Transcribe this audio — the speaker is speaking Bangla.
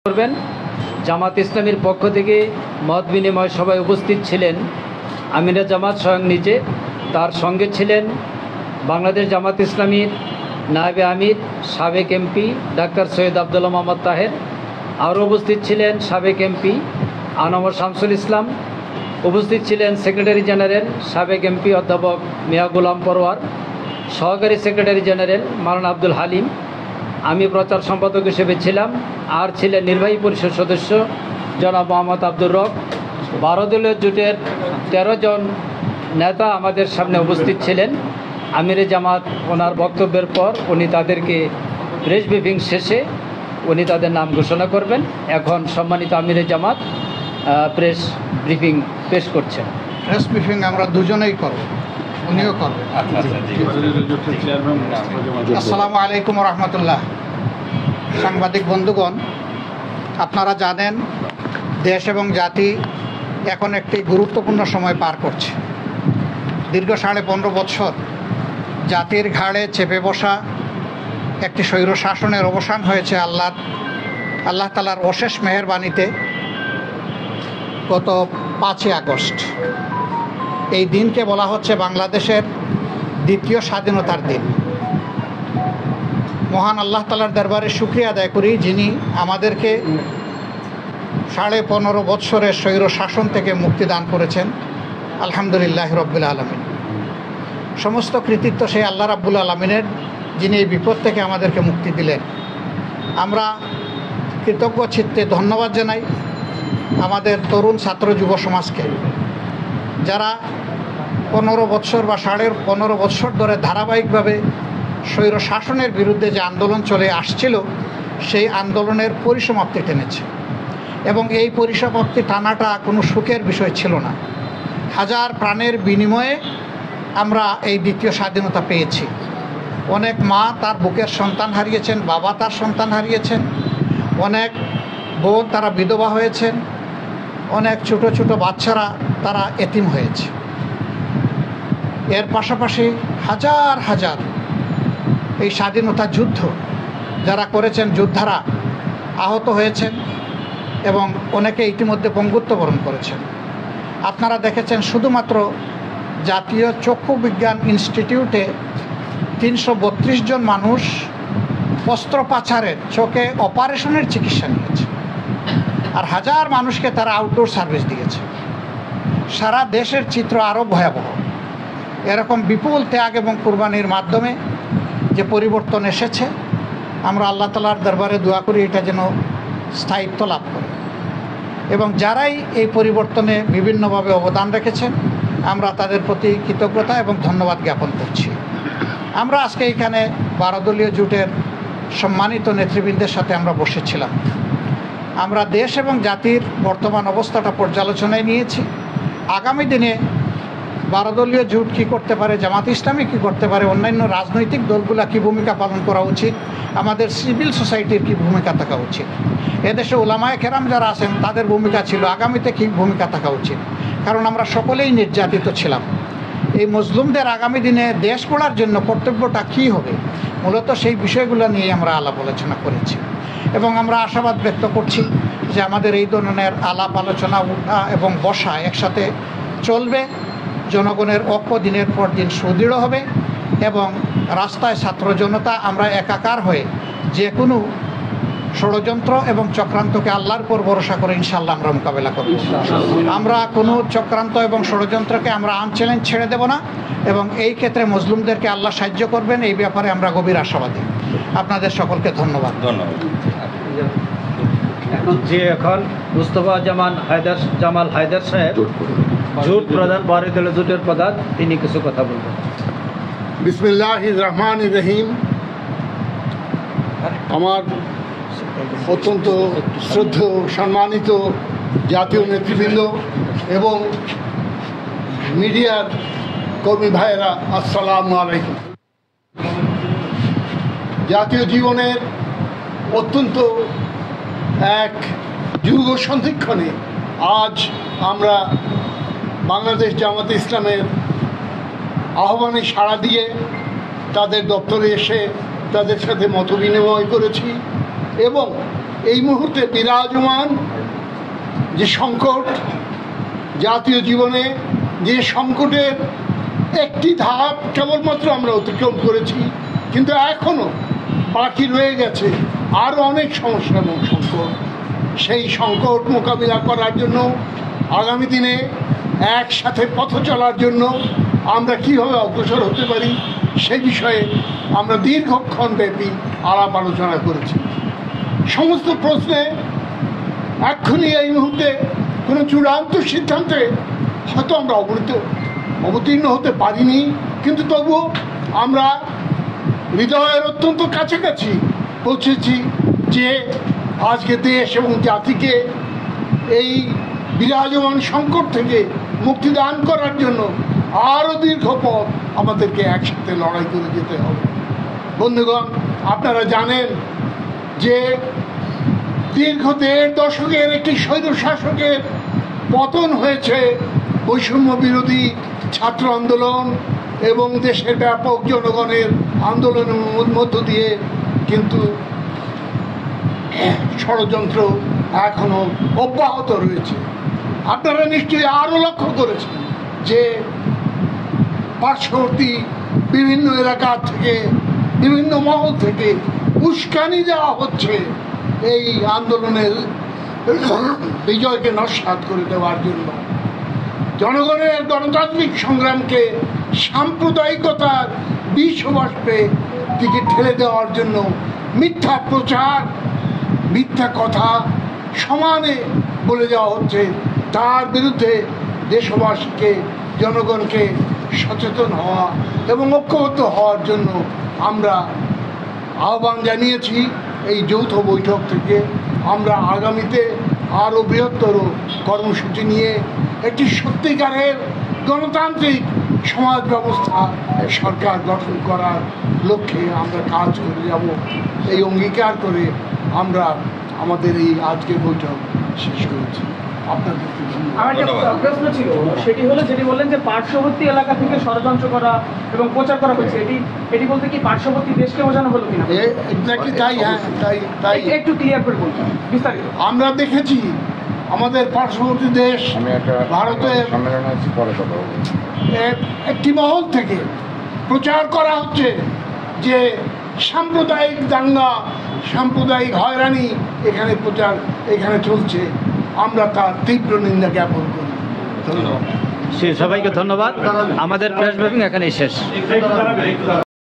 করবেন। জামাত ইসলামীর পক্ষ থেকে মত বিনিময় সভায় উপস্থিত ছিলেন আমিরে জামাত স্বয়ং নিজে, তার সঙ্গে ছিলেন বাংলাদেশ জামাত ইসলামীর নায়েবে আমির সাবেক এমপি ডাক্তার সৈয়দ আবদুল্লাহ মোহাম্মদ তাহের, আরও উপস্থিত ছিলেন সাবেক এমপি আনমর শামসুল ইসলাম, উপস্থিত ছিলেন সেক্রেটারি জেনারেল সাবেক এমপি অধ্যাপক মিয়া গোলাম পরওয়ার, সহকারী সেক্রেটারি জেনারেল মাওলানা আব্দুল হালিম, আমি প্রচার সম্পাদক হিসেবে ছিলাম, আর ছিলেন নির্বাহী পরিষদ সদস্য জনাব মোহাম্মদ আব্দুর রব। 12 দলীয় জোটের 13 জন নেতা আমাদের সামনে উপস্থিত ছিলেন। আমিরে জামাত ওনার বক্তব্যের পর উনি তাদেরকে প্রেস ব্রিফিং শেষে উনি তাদের নাম ঘোষণা করবেন। এখন সম্মানিত আমিরে জামাত প্রেস ব্রিফিং পেশ করছেন। প্রেস ব্রিফিং আমরা দুজনেই করব, উনিও করবেন। আসসালামু আলাইকুম রহমতুল্লাহ। সাংবাদিক বন্ধুগণ, আপনারা জানেন দেশ এবং জাতি এখন একটি গুরুত্বপূর্ণ সময় পার করছে। দীর্ঘ 15.5 বছর জাতির ঘাড়ে চেপে বসা একটি স্বৈর শাসনের অবসান হয়েছে আল্লাহ তাআলার অশেষ মেহেরবানিতে গত 5ই আগস্ট। এই দিনকে বলা হচ্ছে বাংলাদেশের দ্বিতীয় স্বাধীনতার দিন। মহান আল্লাহ তাআলার দরবারে শুকরিয়া আদায় করি, যিনি আমাদেরকে 15.5 বৎসরের স্বৈর শাসন থেকে মুক্তি দান করেছেন। আলহামদুলিল্লাহ রব্বিল আলামিন। সমস্ত কৃতিত্ব সেই আল্লাহ রাব্বুল আলামিনের, যিনি এই বিপদ থেকে আমাদেরকে মুক্তি দিলেন। আমরা কৃতজ্ঞ চিত্তে ধন্যবাদ জানাই আমাদের তরুণ ছাত্র যুব সমাজকে, যারা 15 বৎসর বা 15.5 বৎসর ধরে ধারাবাহিকভাবে স্বৈর শাসনের বিরুদ্ধে যে আন্দোলন চলে আসছিল, সেই আন্দোলনের পরিসমাপ্তি টেনেছে। এবং এই পরিসমাপ্তি টানাটা কোনো সুখের বিষয় ছিল না। হাজার প্রাণের বিনিময়ে আমরা এই দ্বিতীয় স্বাধীনতা পেয়েছি। অনেক মা তার বুকের সন্তান হারিয়েছেন, বাবা তার সন্তান হারিয়েছেন, অনেক বোন তারা বিধবা হয়েছেন, অনেক ছোট ছোট বাচ্চারা তারা এতিম হয়েছে। এর পাশাপাশি হাজার হাজার এই স্বাধীনতা যুদ্ধ যারা করেছেন, যোদ্ধারা আহত হয়েছেন এবং অনেকে ইতিমধ্যে পঙ্গুত্ব বরণ করেছেন। আপনারা দেখেছেন শুধুমাত্র জাতীয় চক্ষু বিজ্ঞান ইনস্টিটিউটে 332 জন মানুষ অস্ত্রোপচারের চোখে অপারেশনের চিকিৎসা নিয়েছে, আর হাজার মানুষকে তারা আউটডোর সার্ভিস দিয়েছে। সারা দেশের চিত্র আরও ভয়াবহ। এরকম বিপুল ত্যাগ এবং কুরবানির মাধ্যমে যে পরিবর্তন এসেছে, আমরা আল্লাহ তাআলার দরবারে দোয়া করি এটা যেন স্থায়িত্ব লাভ করে। এবং যারাই এই পরিবর্তনে বিভিন্নভাবে অবদান রেখেছেন, আমরা তাদের প্রতি কৃতজ্ঞতা এবং ধন্যবাদ জ্ঞাপন করছি। আমরা আজকে এখানে 12 দলীয় জোটের সম্মানিত নেতৃবৃন্দের সাথে আমরা বসেছিলাম। আমরা দেশ এবং জাতির বর্তমান অবস্থাটা পর্যালোচনায় নিয়েছি। আগামী দিনে 12 দলীয় জোট কী করতে পারে, জামাত ইসলামী কী করতে পারে, অন্যান্য রাজনৈতিক দলগুলো কী ভূমিকা পালন করা উচিত, আমাদের সিভিল সোসাইটির কী ভূমিকা থাকা উচিত, এদেশে ওলামায়ে কেরাম যারা আছেন তাদের ভূমিকা ছিল, আগামীতে কী ভূমিকা থাকা উচিত। কারণ আমরা সকলেই নির্যাতিত ছিলাম। এই মজলুমদের আগামী দিনে দেশ গড়ার জন্য কর্তব্যটা কী হবে, মূলত সেই বিষয়গুলো নিয়ে আমরা আলাপ আলোচনা করেছি। এবং আমরা আশাবাদ ব্যক্ত করছি যে আমাদের এই ধরনের আলাপ আলোচনা, উঠা এবং বসা একসাথে চলবে। জনগণের ঐক্য দিনের পর দিন সুদৃঢ় হবে এবং রাস্তায় ছাত্র জনতা আমরা একাকার হয়ে যে কোনো ষড়যন্ত্র এবং চক্রান্তকে আল্লাহর উপর ভরসা করে ইনশাআল্লাহ আমরা মোকাবেলা করব। আমরা কোনো চক্রান্ত এবং ষড়যন্ত্রকে আমরা আনচ্যালেঞ্জ ছেড়ে দেব না এবং এই ক্ষেত্রে মজলুমদেরকে আল্লাহ সাহায্য করবেন, এই ব্যাপারে আমরা গভীর আশাবাদী। আপনাদের সকলকে ধন্যবাদ। এখন মুস্তফা জামাল হায়দার সাহেব, জোট প্রধান, 12 দলীয় জোটের প্রধান, তিনি কিছু কথা বলবেন। বিসমিল্লাহির রহমানির রহিম। আমার অত্যন্ত শ্রদ্ধেয় সম্মানিত জাতীয় নেতৃবৃন্দ এবং মিডিয়ার কর্মী ভাইয়েরা, আসসালামু আলাইকুম। জাতীয় জীবনের অত্যন্ত এক যুগ সন্ধিক্ষণে আজ আমরা বাংলাদেশ জামাতে ইসলামের আহ্বানে সাড়া দিয়ে তাদের দপ্তরে এসে তাদের সাথে মতবিনিময় করেছি এবং এই মুহূর্তে বিরাজমান যে সংকট, জাতীয় জীবনে যে সংকটের একটি ধাপ কেবলমাত্র আমরা অতিক্রম করেছি, কিন্তু এখনও বাকি রয়ে গেছে আরও অনেক সমস্যা এবং সংকট। সেই সংকট মোকাবিলা করার জন্য আগামী দিনে একসাথে পথ চলার জন্য আমরা কীভাবে অগ্রসর হতে পারি সেই বিষয়ে আমরা দীর্ঘক্ষণ ব্যাপী আলাপ আলোচনা করেছি। সমস্ত প্রশ্নে এক্ষুনি এই মুহূর্তে কোনো চূড়ান্ত সিদ্ধান্তে হয়তো আমরা অবতীর্ণ হতে পারিনি, কিন্তু তবুও আমরা হৃদয়ের অত্যন্ত কাছাকাছি পৌঁছেছি যে আজকে দেশ এবং জাতিকে এই বিরাজমান সংকট থেকে মুক্তিদান করার জন্য আরও দীর্ঘ পথ আমাদেরকে একসাথে লড়াই করে যেতে হবে। বন্ধুগণ, আপনারা জানেন যে দীর্ঘ 1.5 দশকের একটি স্বৈরশাসকের পতন হয়েছে বৈষম্য বিরোধী ছাত্র আন্দোলন এবং দেশের ব্যাপক জনগণের আন্দোলনের মধ্য দিয়ে, কিন্তু ষড়যন্ত্র এখনো অব্যাহত রয়েছে। আপনারা নিশ্চয়ই আরও লক্ষ্য করেছেন যে পার্শ্ববর্তী বিভিন্ন এলাকা থেকে, বিভিন্ন মহল থেকে উস্কানি দেওয়া হচ্ছে এই আন্দোলনের বিজয়কে নস্যাৎ করে দেওয়ার জন্য, জনগণের গণতান্ত্রিক সংগ্রামকে সাম্প্রদায়িকতার বিষবাষ্পে দিকে ঠেলে দেওয়ার জন্য মিথ্যা প্রচার, মিথ্যা কথা সমানে বলে দেওয়া হচ্ছে। তার বিরুদ্ধে দেশবাসীকে, জনগণকে সচেতন হওয়া এবং ঐক্যবদ্ধ হওয়ার জন্য আমরা আহ্বান জানিয়েছি। এই যৌথ বৈঠক থেকে আমরা আগামীতে আরও বৃহত্তর কর্মসূচি নিয়ে একটি সত্যিকারের গণতান্ত্রিক সমাজ ব্যবস্থা, সরকার গঠন করার লক্ষ্যে আমরা কাজ করে যাব। এই অঙ্গীকার করে আমরা আমাদের এই আজকের বৈঠক শেষ করেছি। আপনাদের আমার একটা প্রশ্ন ছিল, সেটি হলো যেটি বললেন যে পার্শ্ববর্তী এলাকা থেকে ষড়যন্ত্র করা এবং প্রচার করা হয়েছে, এটি বলতে কি পার্শ্ববর্তী দেশকে বোঝানো হলো কিনা? এক্স্যাক্টলি তাই। হ্যাঁ, তাই একটু ক্লিয়ার করে বলুন বিস্তারিত। আমরা দেখেছি আমাদের পার্শ্ববর্তী দেশ ভারতের একটি মহল থেকে প্রচার করা হচ্ছে যে সাম্প্রদায়িক দাঙ্গা, সাম্প্রদায়িক হয়রানি এখানে চলছে। আমরা তার তীব্র নিন্দা জ্ঞাপন করি। ধন্যবাদ। সবাইকে ধন্যবাদ। আমাদের প্রেস ব্রিফিং এখানেই শেষ।